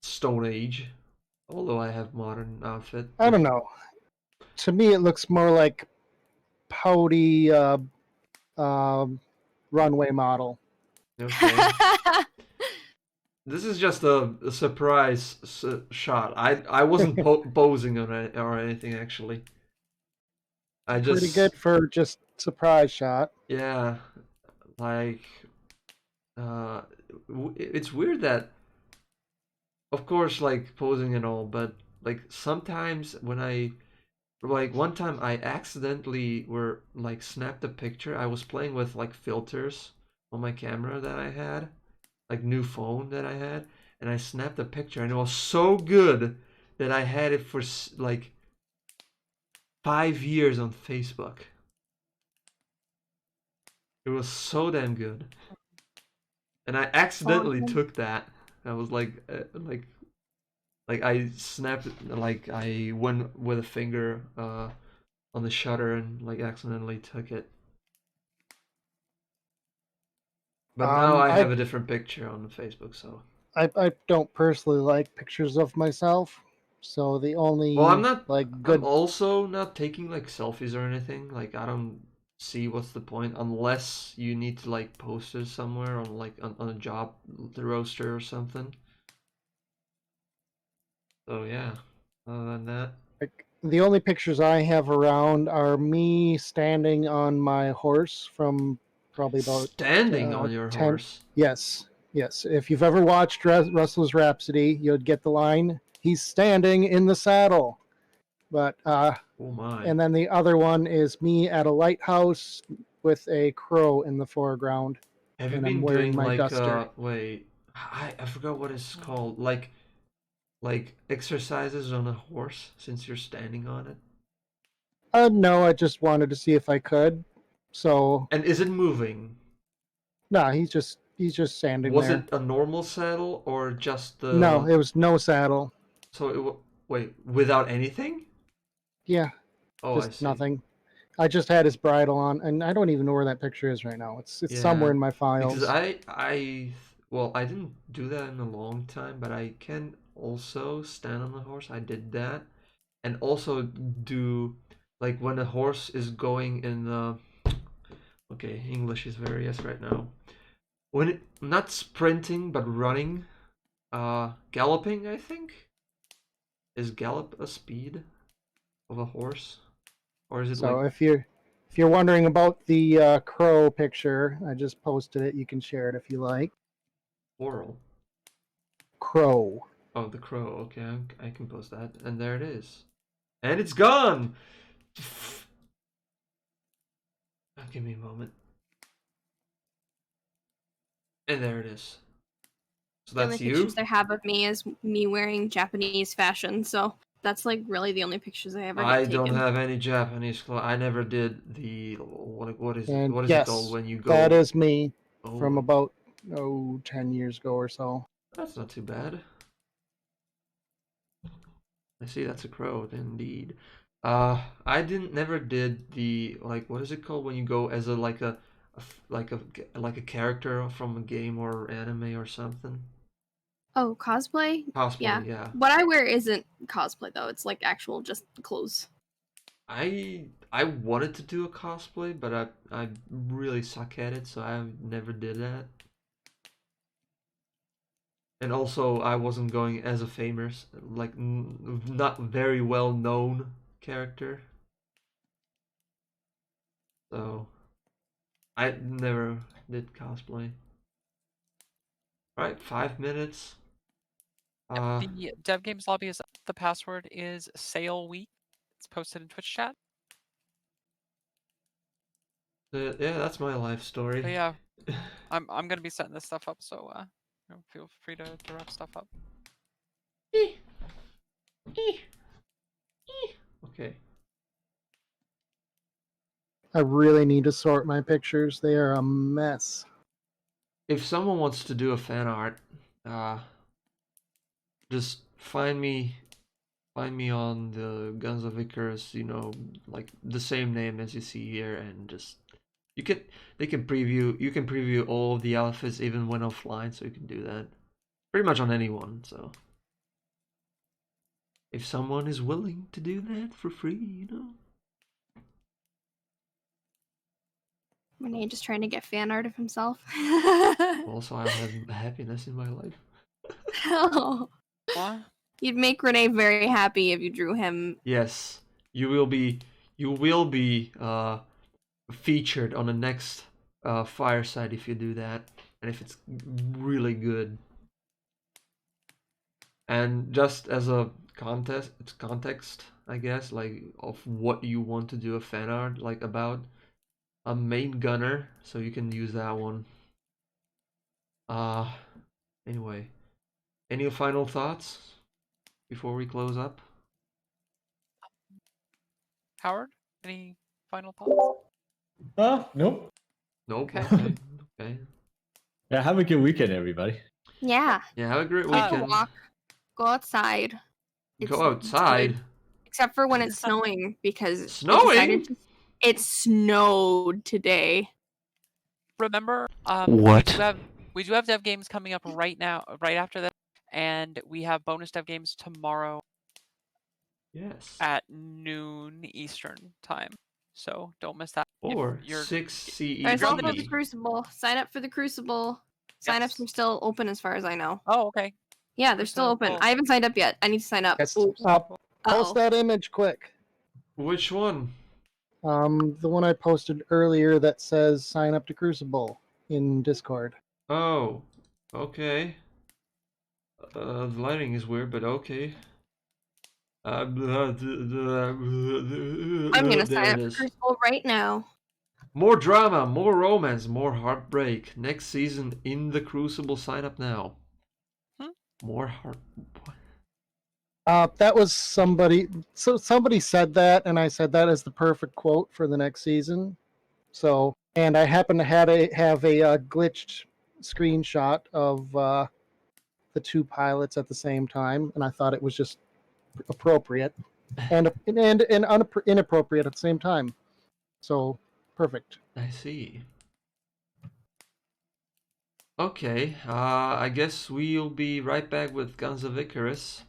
Stone Age, although I have modern outfit.
I don't know. To me, it looks more like pouty runway model.
Okay. This is just a surprise shot. I wasn't posing on it or anything actually. I just
Pretty good for just surprise shot.
Yeah, like it's weird that, of course, like posing and all, but like sometimes when one time I accidentally snapped a picture. I was playing with like filters on my camera that I had, like new phone that I had, and I snapped a picture and it was so good that I had it for like 5 years on Facebook. It was so damn good. And I accidentally took that. I was like I snapped it, like I went with a finger on the shutter and like accidentally took it. But now I have a different picture on Facebook, so.
I don't personally like pictures of myself, so the only
Well, I'm not
like good.
I'm also not taking like selfies or anything. Like I don't see what's the point unless you need to like post it somewhere on like on a job, the roaster or something. So yeah, other than that.
Like, the only pictures I have around are me standing on my horse from probably about
Standing on your
10.
horse.
Yes. If you've ever watched Russell's Rhapsody, you'd get the line, "He's standing in the saddle." But
Oh my.
and then the other one is me at a lighthouse with a crow in the foreground.
Have you
and
been
I'm wearing
doing
my
like
duster.
wait, I forgot what it's called. Like exercises on a horse since you're standing on it?
No, I just wanted to see if I could. So
And is it moving?
no, he's just standing
Was
there.
it a normal saddle or just the
No, it was no saddle.
So wait, without anything?
Yeah,
Oh, I
just
see.
nothing. I just had his bridle on, and I don't even know where that picture is right now. It's
Yeah,
somewhere in my files.
Because I didn't do that in a long time, but I can also stand on the horse. I did that, and also do like when a horse is going in the. Okay, English is very yes right now. When it not sprinting but running, galloping. I think is gallop a speed of a horse, or is it
So
like
if you're wondering about the crow picture, I just posted it. You can share it if you like.
oral?
Crow.
Oh, the crow. Okay, I can post that, and there it is, and it's gone. Give me a moment. And there it is. So
The only
that's you?
pictures they have of me is me wearing Japanese fashion, so that's like really the only pictures I ever get
I
taken.
don't have any Japanese clothes. I never did the what is
And
it
yes,
called when you go?
that is me from
Oh,
about 10 years ago or so.
that's not too bad. I see that's a crow, indeed. I never did the, like, what is it called when you go as a like a character from a game or anime or something?
Oh, cosplay?
Cosplay,
Yeah.
yeah.
What I wear isn't cosplay though. It's like actual just clothes.
I wanted to do a cosplay, but I really suck at it, so I never did that. And also, I wasn't going as a famous, like, not very well known character. So, I never did cosplay. Right, 5 minutes.
The Dev Games lobby is the password is sale week. It's posted in Twitch chat.
Yeah, that's my life story.
But yeah, I'm gonna be setting this stuff up, so feel free to wrap stuff up.
Okay.
I really need to sort my pictures. They are a mess.
If someone wants to do a fan art, just find me on the Guns of Icarus, like the same name as you see here, and just you can preview all of the outfits even when offline, so you can do that pretty much on anyone. So if someone is willing to do that for free,
Renee just trying to get fan art of himself.
also I'll have happiness in my life.
Oh. You'd make Renee very happy if you drew him.
Yes, you will be featured on the next Fireside if you do that, and if it's really good. And just as a context, I guess, like of what you want to do a fan art like about a main gunner, so you can use that one. Anyway, any final thoughts before we close up?
Howard, any final thoughts?
Nope.
Nope.
Okay.
Okay.
Yeah, have a good weekend, everybody.
Yeah.
Yeah, have a great
Take a
weekend.
walk. Go outside.
Go outside.
Good. Except for when it's snowing, because
Snowing?
it snowed today.
Remember,
What?
we do have dev games coming up right now, right after that, and we have bonus dev games tomorrow.
Yes.
At noon Eastern time, so don't miss that.
Or 6 CET.
There's also the Crucible. Sign up for the Crucible. Sign-ups are still open as far as I know.
Oh, okay.
Yeah, they're still open. I haven't signed up yet. I need to sign up.
Yes. Post that image quick.
Which one?
The one I posted earlier that says sign up to Crucible in Discord.
Oh, okay. The lighting is weird, but okay. I'm
gonna sign up for Crucible right now.
More drama, more romance, more heartbreak. Next season in the Crucible. Sign up now. More heart.
That was somebody. So somebody said that, and I said that is the perfect quote for the next season. So, and I happen to have a glitched screenshot of the two pilots at the same time, and I thought it was just appropriate and inappropriate at the same time. So perfect.
I see. Okay, I guess we'll be right back with Guns of Icarus.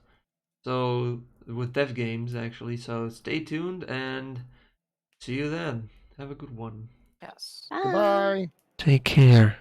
So, with Dev Games, actually. So, stay tuned and see you then. Have a good one.
Yes.
Goodbye.
Take care.